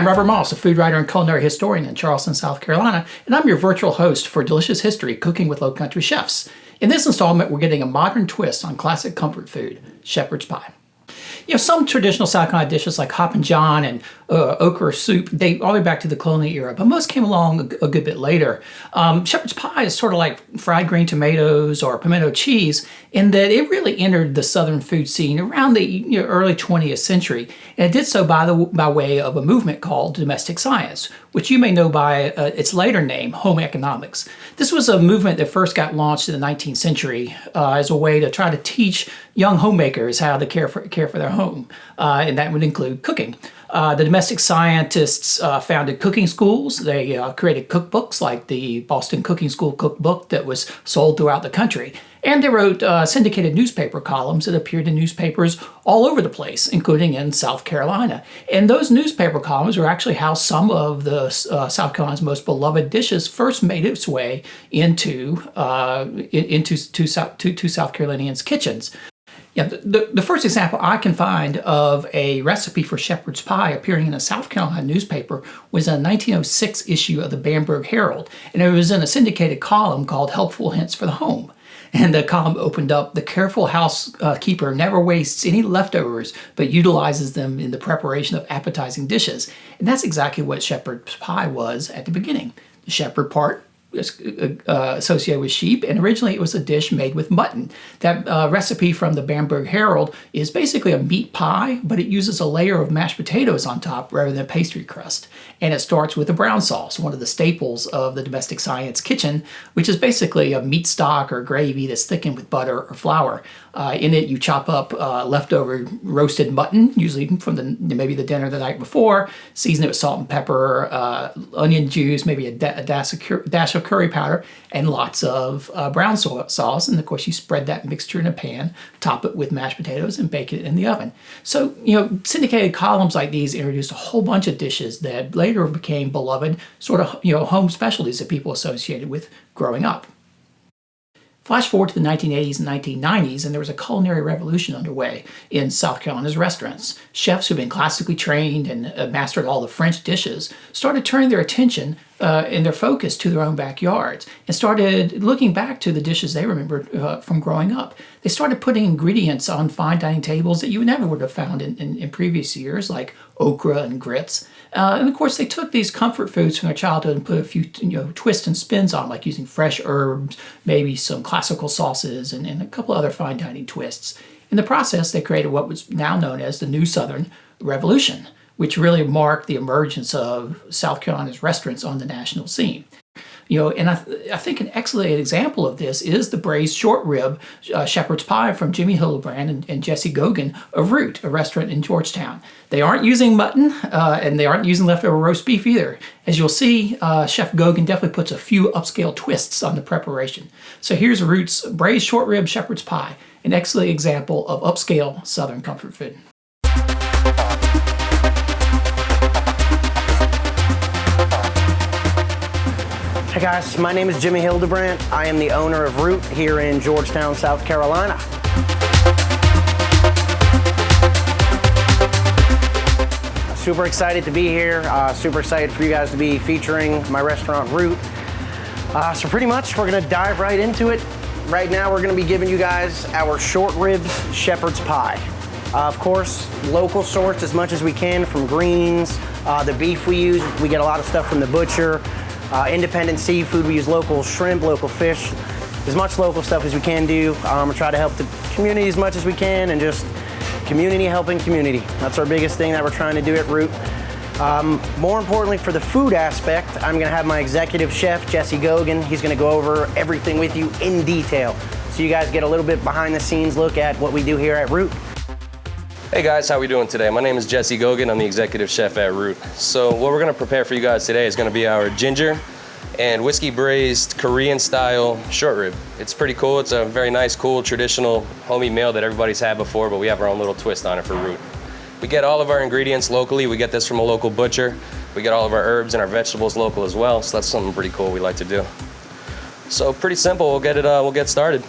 I'm Robert Moss, a food writer and culinary historian in Charleston, South Carolina, and I'm your virtual host for Delicious History, Cooking with Lowcountry Chefs. In this installment, we're getting a modern twist on classic comfort food, shepherd's pie. You know, some traditional South Carolina dishes like Hop and John and okra soup date all the way back to the colonial era, but most came along a good bit later. Shepherd's pie is sort of like fried green tomatoes or pimento cheese in that it really entered the southern food scene around the early 20th century, and it did so by way of a movement called domestic science, which you may know by its later name, home economics. This was a movement that first got launched in the 19th century as a way to try to teach young homemakers how to care for their home, and that would include cooking. The domestic scientists founded cooking schools. They created cookbooks like the Boston Cooking School cookbook that was sold throughout the country. And they wrote syndicated newspaper columns that appeared in newspapers all over the place, including in South Carolina. And those newspaper columns were actually how some of the South Carolina's most beloved dishes first made its way into South Carolinians' kitchens. Yeah, the first example I can find of a recipe for shepherd's pie appearing in a South Carolina newspaper was a 1906 issue of the Bamberg Herald, and it was in a syndicated column called Helpful Hints for the Home. And the column opened up, "The careful housekeeper never wastes any leftovers, but utilizes them in the preparation of appetizing dishes." And that's exactly what shepherd's pie was at the beginning. The shepherd part associated with sheep, and originally it was a dish made with mutton. That recipe from the Bamberg Herald is basically a meat pie, but it uses a layer of mashed potatoes on top rather than a pastry crust. And it starts with a brown sauce, one of the staples of the domestic science kitchen, which is basically a meat stock or gravy that's thickened with butter or flour. In it, you chop up leftover roasted mutton, usually from maybe the dinner the night before, season it with salt and pepper, onion juice, maybe a dash of curry powder, and lots of brown sauce. And of course, you spread that mixture in a pan, top it with mashed potatoes, and bake it in the oven. So, syndicated columns like these introduced a whole bunch of dishes that later became beloved sort of, home specialties that people associated with growing up. Flash forward to the 1980s and 1990s, and there was a culinary revolution underway in South Carolina's restaurants. Chefs who'd been classically trained and mastered all the French dishes started turning their attention and their focus to their own backyards and started looking back to the dishes they remembered from growing up. They started putting ingredients on fine dining tables that you never would have found in previous years, like okra and grits. And of course, they took these comfort foods from their childhood and put a few twists and spins on, like using fresh herbs, maybe some classical sauces, and a couple other fine dining twists. In the process, they created what was now known as the New Southern Revolution, which really marked the emergence of South Carolina's restaurants on the national scene. And I think an excellent example of this is the Braised Shortrib shepherd's pie from Jimmy Hildebrand and Jesse Gogan of Root, a restaurant in Georgetown. They aren't using mutton, and they aren't using leftover roast beef either. As you'll see, Chef Gogan definitely puts a few upscale twists on the preparation. So here's Root's Braised Shortrib shepherd's pie, an excellent example of upscale Southern comfort food. Hey guys, my name is Jimmy Hildebrand. I am the owner of Root here in Georgetown, South Carolina. Super excited to be here. Super excited for you guys to be featuring my restaurant, Root. So pretty much we're gonna dive right into it. Right now we're gonna be giving you guys our short ribs shepherd's pie. Of course, local sourced as much as we can from greens. The beef we use, we get a lot of stuff from the butcher. Independent seafood, we use local shrimp, local fish, as much local stuff as we can do. We try to help the community as much as we can, and just community helping community. That's our biggest thing that we're trying to do at Root. More importantly, for the food aspect, I'm gonna have my executive chef, Jesse Gogan. He's gonna go over everything with you in detail, so you guys get a little bit behind the scenes look at what we do here at Root. Hey guys, how we doing today? My name is Jesse Gogan. I'm the executive chef at Root. So what we're gonna prepare for you guys today is gonna be our ginger and whiskey braised Korean style short rib. It's pretty cool. It's a very nice, cool, traditional homey meal that everybody's had before, but we have our own little twist on it for Root. We get all of our ingredients locally. We get this from a local butcher. We get all of our herbs and our vegetables local as well, so that's something pretty cool we like to do. So pretty simple, we'll get started.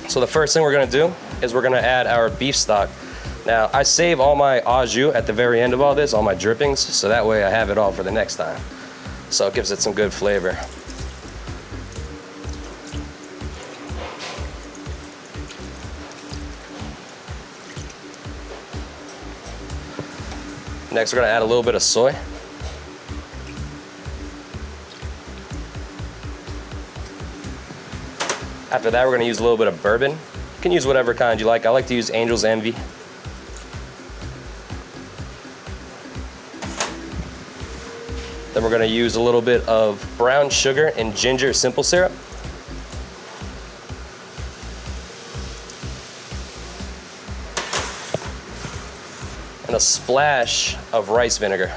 So the first thing we're gonna do is we're gonna add our beef stock. Now, I save all my au jus at the very end of all this, all my drippings, so that way I have it all for the next time. So it gives it some good flavor. Next, we're gonna add a little bit of soy. After that, we're gonna use a little bit of bourbon. You can use whatever kind you like. I like to use Angel's Envy. Then we're gonna use a little bit of brown sugar and ginger simple syrup. And a splash of rice vinegar.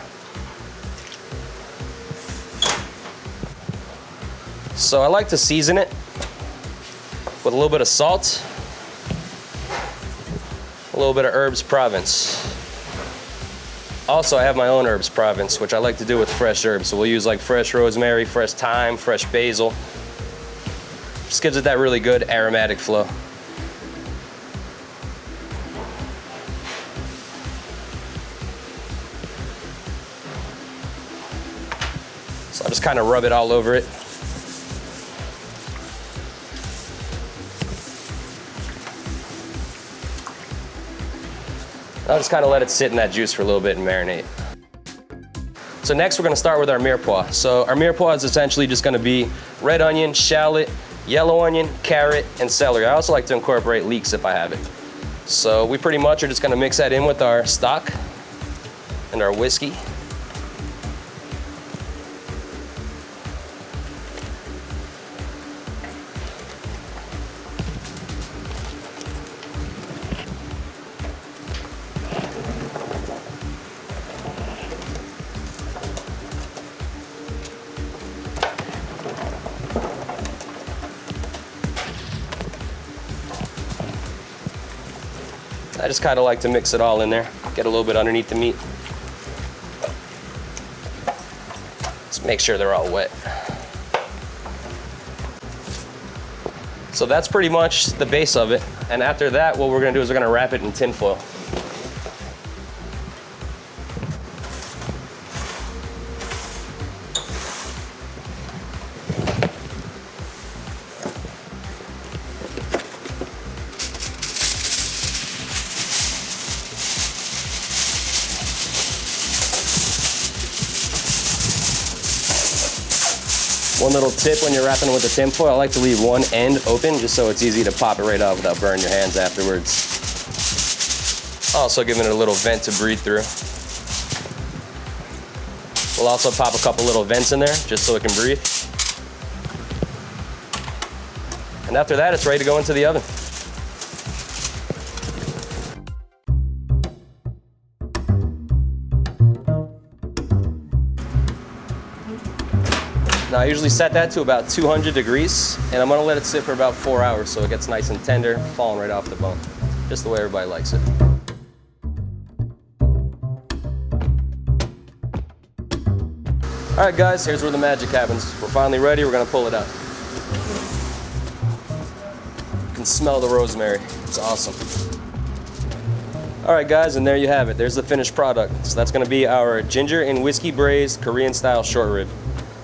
So I like to season it with a little bit of salt, a little bit of herbs Provence. Also, I have my own herbs Provence, which I like to do with fresh herbs. So we'll use like fresh rosemary, fresh thyme, fresh basil. Just gives it that really good aromatic flow. So I'll just kind of rub it all over it. I'll just kind of let it sit in that juice for a little bit and marinate. So next we're gonna start with our mirepoix. So our mirepoix is essentially just gonna be red onion, shallot, yellow onion, carrot, and celery. I also like to incorporate leeks if I have it. So we pretty much are just gonna mix that in with our stock and our whiskey. I just kind of like to mix it all in there, get a little bit underneath the meat. Just make sure they're all wet. So that's pretty much the base of it. And after that, what we're gonna do is we're gonna wrap it in tin foil. One little tip when you're wrapping with the tin foil, I like to leave one end open just so it's easy to pop it right off without burning your hands afterwards. Also giving it a little vent to breathe through. We'll also pop a couple little vents in there just so it can breathe. And after that, it's ready to go into the oven. Now I usually set that to about 200 degrees, and I'm gonna let it sit for about 4 hours so it gets nice and tender, falling right off the bone. Just the way everybody likes it. All right guys, here's where the magic happens. We're finally ready, we're gonna pull it out. You can smell the rosemary, it's awesome. All right guys, and there you have it. There's the finished product. So that's gonna be our ginger and whiskey braised Korean style short rib.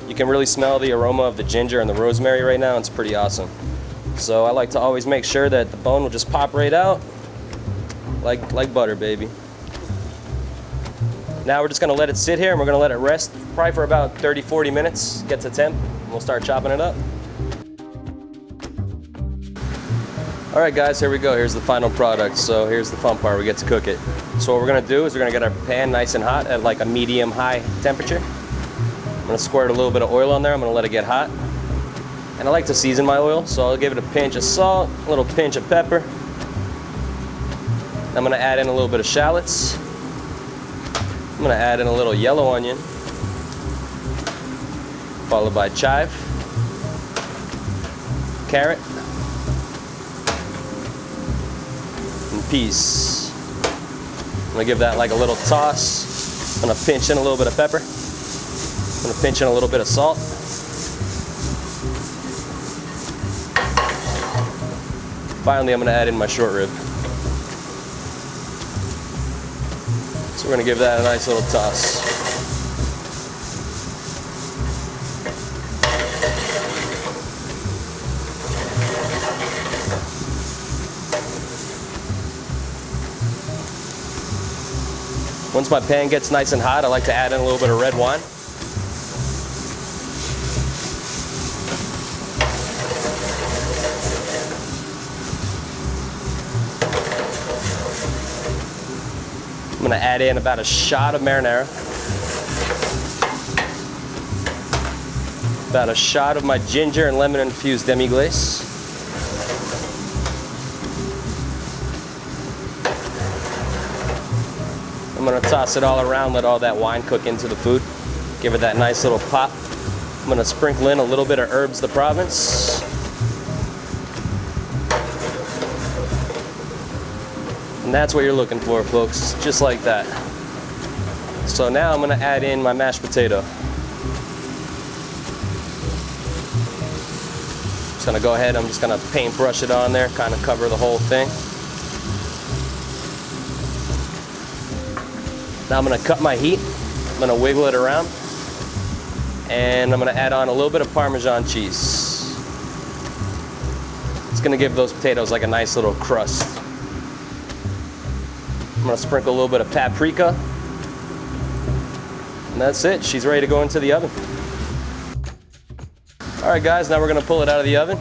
You can really smell the aroma of the ginger and the rosemary right now. It's pretty awesome. So I like to always make sure that the bone will just pop right out like butter, baby. Now we're just gonna let it sit here and we're gonna let it rest probably for about 30-40 minutes, get to temp, and we'll start chopping it up. All right guys, here we go. Here's the final product. So here's the fun part, we get to cook it. So what we're gonna do is we're gonna get our pan nice and hot at like a medium-high temperature. I'm gonna squirt a little bit of oil on there. I'm gonna let it get hot. And I like to season my oil, so I'll give it a pinch of salt, a little pinch of pepper. I'm gonna add in a little bit of shallots. I'm gonna add in a little yellow onion, followed by chive, carrot, and peas. I'm gonna give that like a little toss. I'm gonna pinch in a little bit of pepper. I'm gonna pinch in a little bit of salt. Finally, I'm gonna add in my short rib. So we're gonna give that a nice little toss. Once my pan gets nice and hot, I like to add in a little bit of red wine. I'm gonna add in about a shot of marinara. About a shot of my ginger and lemon infused demi-glace. I'm gonna toss it all around, let all that wine cook into the food. Give it that nice little pop. I'm gonna sprinkle in a little bit of herbs de Provence. And that's what you're looking for, folks, just like that. So now I'm gonna add in my mashed potato. Just gonna go ahead, I'm just gonna paintbrush it on there, kind of cover the whole thing. Now I'm gonna cut my heat, I'm gonna wiggle it around, and I'm gonna add on a little bit of Parmesan cheese. It's gonna give those potatoes like a nice little crust. I'm gonna sprinkle a little bit of paprika, and that's it, she's ready to go into the oven. All right guys, now we're gonna pull it out of the oven.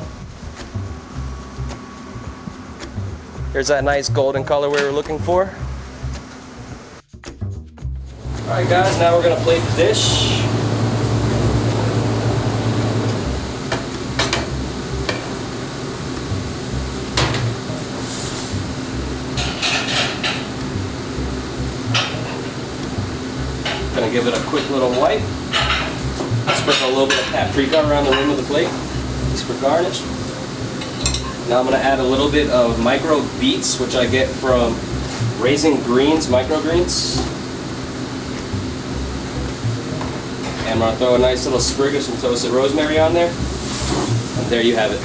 Here's that nice golden color we were looking for. All right guys, now we're gonna plate the dish. Gonna give it a quick little wipe. Sprinkle a little bit of paprika around the rim of the plate, just for garnish. Now I'm gonna add a little bit of micro beets, which I get from Raising Greens, microgreens. And I'm gonna throw a nice little sprig of some toasted rosemary on there. And there you have it.